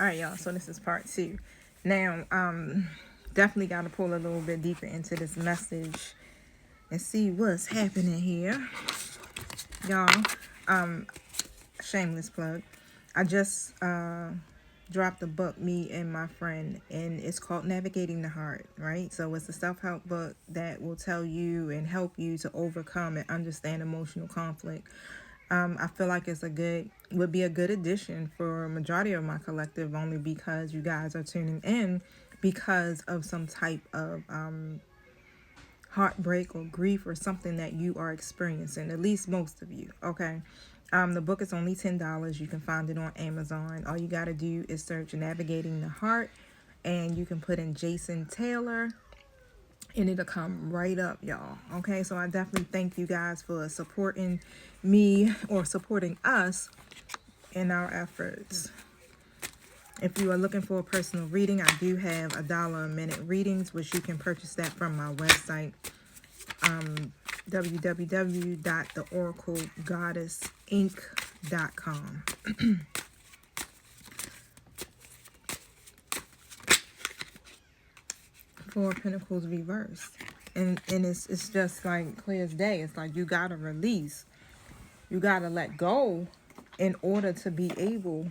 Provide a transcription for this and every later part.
All right, y'all. So this is part 2. Now, definitely got to pull a little bit deeper into this message and see what's happening here, y'all. Shameless plug. I just dropped a book, me and my friend, and it's called Navigating the Heart, right? So it's a self-help book that will tell you and help you to overcome and understand emotional conflict. I feel like would be a good addition for a majority of my collective, only because you guys are tuning in because of some type of heartbreak or grief or something that you are experiencing, at least most of you, okay? The book is only $10. You can find it on Amazon. All you got to do is search Navigating the Heart, and you can put in Jason Taylor, and it'll come right up, y'all. Okay, so I definitely thank you guys for supporting me or supporting us in our efforts. If you are looking for a personal reading, I do have $1 a minute readings, which you can purchase that from my website, www.theoraclegoddessinc.com. Four Pentacles reversed. And it's just like clear as day. It's like you gotta release. You gotta let go in order to be able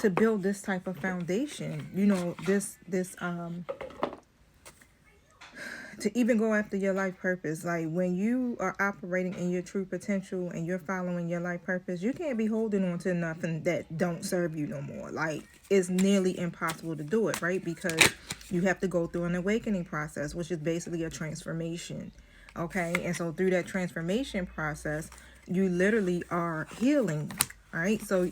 to build this type of foundation. You know, to even go after your life purpose. Like when you are operating in your true potential and you're following your life purpose, you can't be holding on to nothing that don't serve you no more. Like it's nearly impossible to do it, right? Because you have to go through an awakening process, which is basically a transformation. Okay, and so through that transformation process, you literally are healing, right? So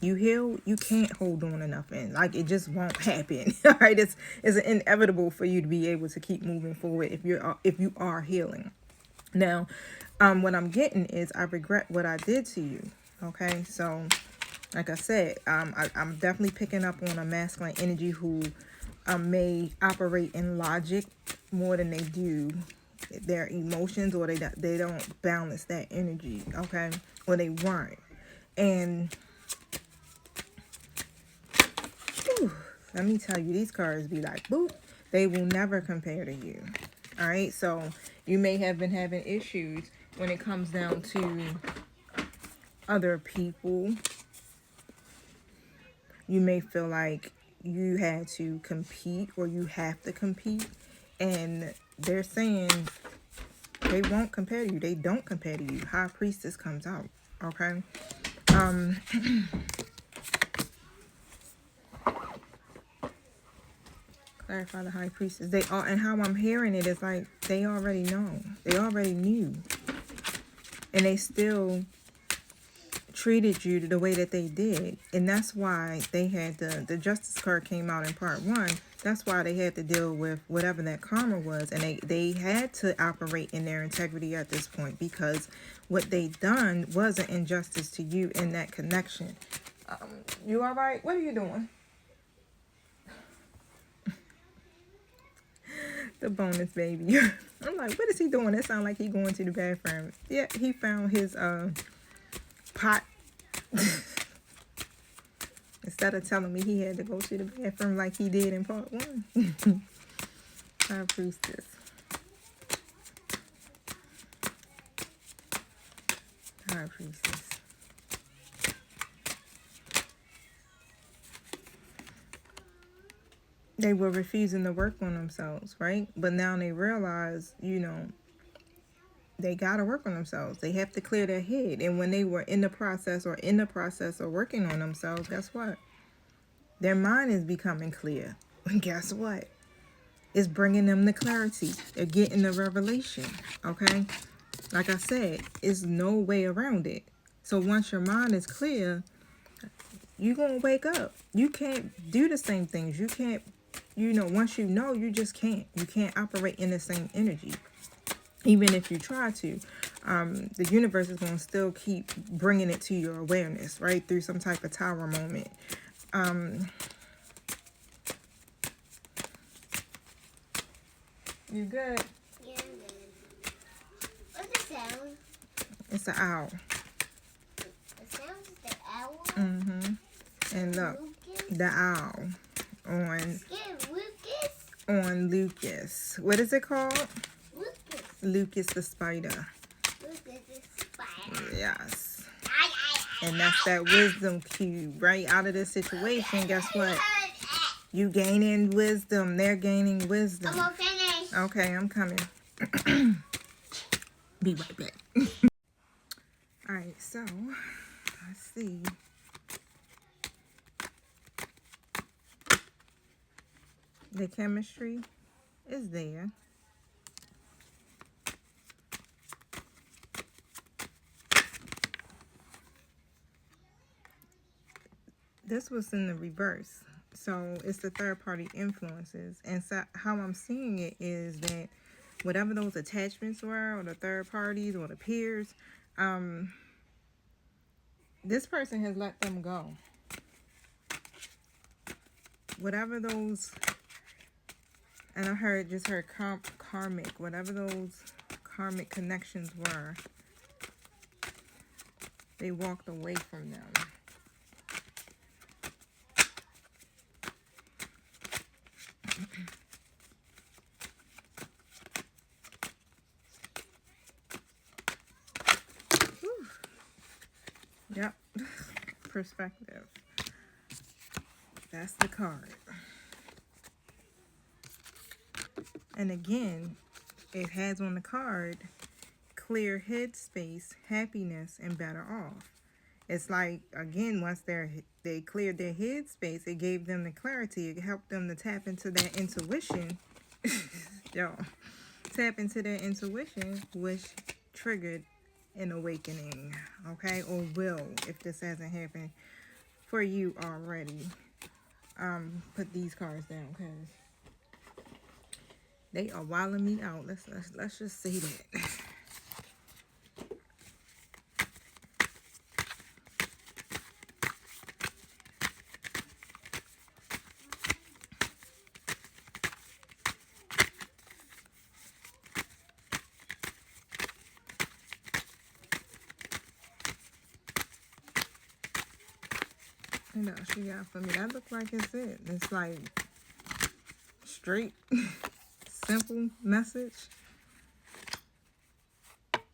you heal, you can't hold on to nothing. Like it just won't happen. All right, it's inevitable for you to be able to keep moving forward if you are healing. Now, what I'm getting is I regret what I did to you. Okay, so like I said, I'm definitely picking up on a masculine energy who may operate in logic more than they do their emotions, or they don't balance that energy. Okay, or they weren't. And let me tell you, these cards be like, boop, they will never compare to you. All right, so you may have been having issues when it comes down to other people. You may feel like you had to compete, or you have to compete, and they're saying they won't compare to you. They don't compare to you. High Priestess comes out, okay? Clarify the High Priestess. They are, and how I'm hearing it is like they already know. They already knew. And they still treated you the way that they did. And that's why they had the Justice card came out in part 1. That's why they had to deal with whatever that karma was. And they had to operate in their integrity at this point, because what they done was an injustice to you in that connection. You all right? What are you doing? The bonus baby. I'm like, what is he doing? It sounds like he going to the bathroom. Yeah, he found his pot. Instead of telling me he had to go to the bathroom like he did in part 1. High Priestess. High Priestess. They were refusing to work on themselves, right? But now they realize, you know, they got to work on themselves. They have to clear their head. And when they were in the process of working on themselves, guess what? Their mind is becoming clear. And guess what? It's bringing them the clarity. They're getting the revelation, okay? Like I said, it's no way around it. So once your mind is clear, you're going to wake up. You can't do the same things. You can't, once you know, you just can't. You can't operate in the same energy. Even if you try to, the universe is going to still keep bringing it to your awareness, right? Through some type of tower moment. You good? Yeah, I'm good. What's the sound? It's an owl. The sound is the owl? And look, the owl on Lucas. What is it called? Lucas the spider. Yes. And that's that wisdom cube right out of this situation. Guess what? You gaining wisdom. They're gaining wisdom. I'm finished. Okay, I'm coming. Be right back. Alright, so let's see. The chemistry is there. This was in the reverse. So it's the third party influences. And so how I'm seeing it is that whatever those attachments were, or the third parties, or the peers, this person has let them go. Whatever those, and I just heard karmic, whatever those karmic connections were, they walked away from them. Yep. Perspective. That's the card. And again, it has on the card clear headspace, happiness, and better off. It's like, again, once they cleared their headspace, it gave them the clarity. It helped them to tap into their intuition. Yo, tap into their intuition, which triggered an awakening, okay? Or will, if this hasn't happened for you already. Put these cards down, because they are wilding me out. Let's just say that. What else she got for me? That looks like it's it. It's like straight, simple message.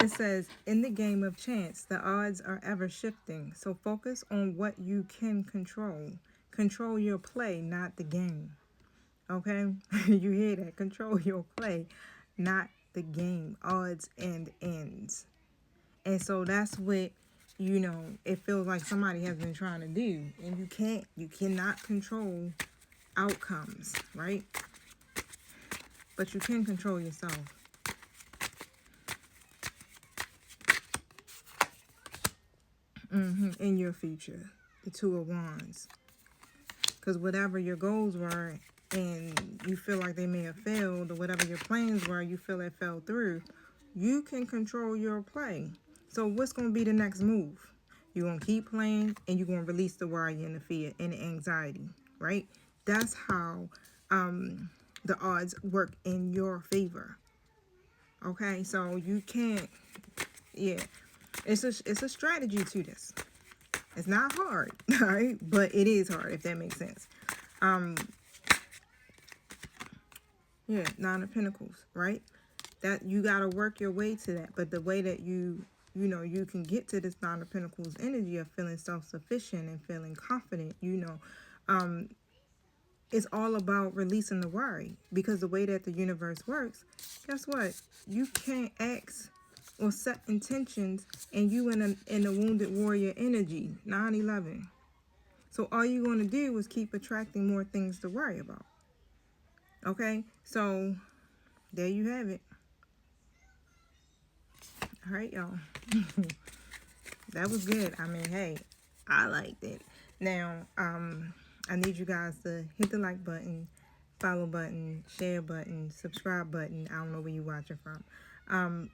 It says, in the game of chance, the odds are ever shifting. So focus on what you can control. Control your play, not the game. Okay? You hear that? Control your play, not the game. Odds and ends. And so that's what, you know, it feels like somebody has been trying to do. And you cannot control outcomes, right? But you can control yourself. In your future. The Two of Wands. Because whatever your goals were and you feel like they may have failed, or whatever your plans were, you feel it fell through, you can control your play. So what's going to be the next move? You're going to keep playing, and you're going to release the worry and the fear and the anxiety, right? That's how the odds work in your favor. Okay, so you can't, yeah. It's a strategy to this. It's not hard, all right? But it is hard, if that makes sense. Yeah, Nine of Pentacles, right? That you got to work your way to that. But the way that you can get to this Nine of Pentacles energy of feeling self-sufficient and feeling confident, it's all about releasing the worry. Because the way that the universe works, guess what? You can't ask or set intentions, and you in a wounded warrior energy, 9/11. So all you're going to do is keep attracting more things to worry about. Okay? So there you have it. All right, y'all. That was good. I mean, hey, I liked it. Now, I need you guys to hit the like button, follow button, share button, subscribe button. I don't know where you're watching from.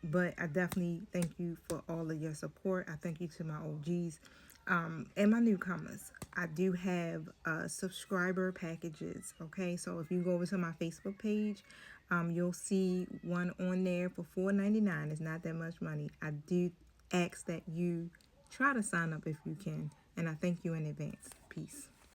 But I definitely thank you for all of your support. I thank you to my OGs and my newcomers. I do have subscriber packages, okay? So if you go over to my Facebook page, you'll see one on there for $4.99. It's not that much money. I do ask that you try to sign up if you can, and I thank you in advance. Peace.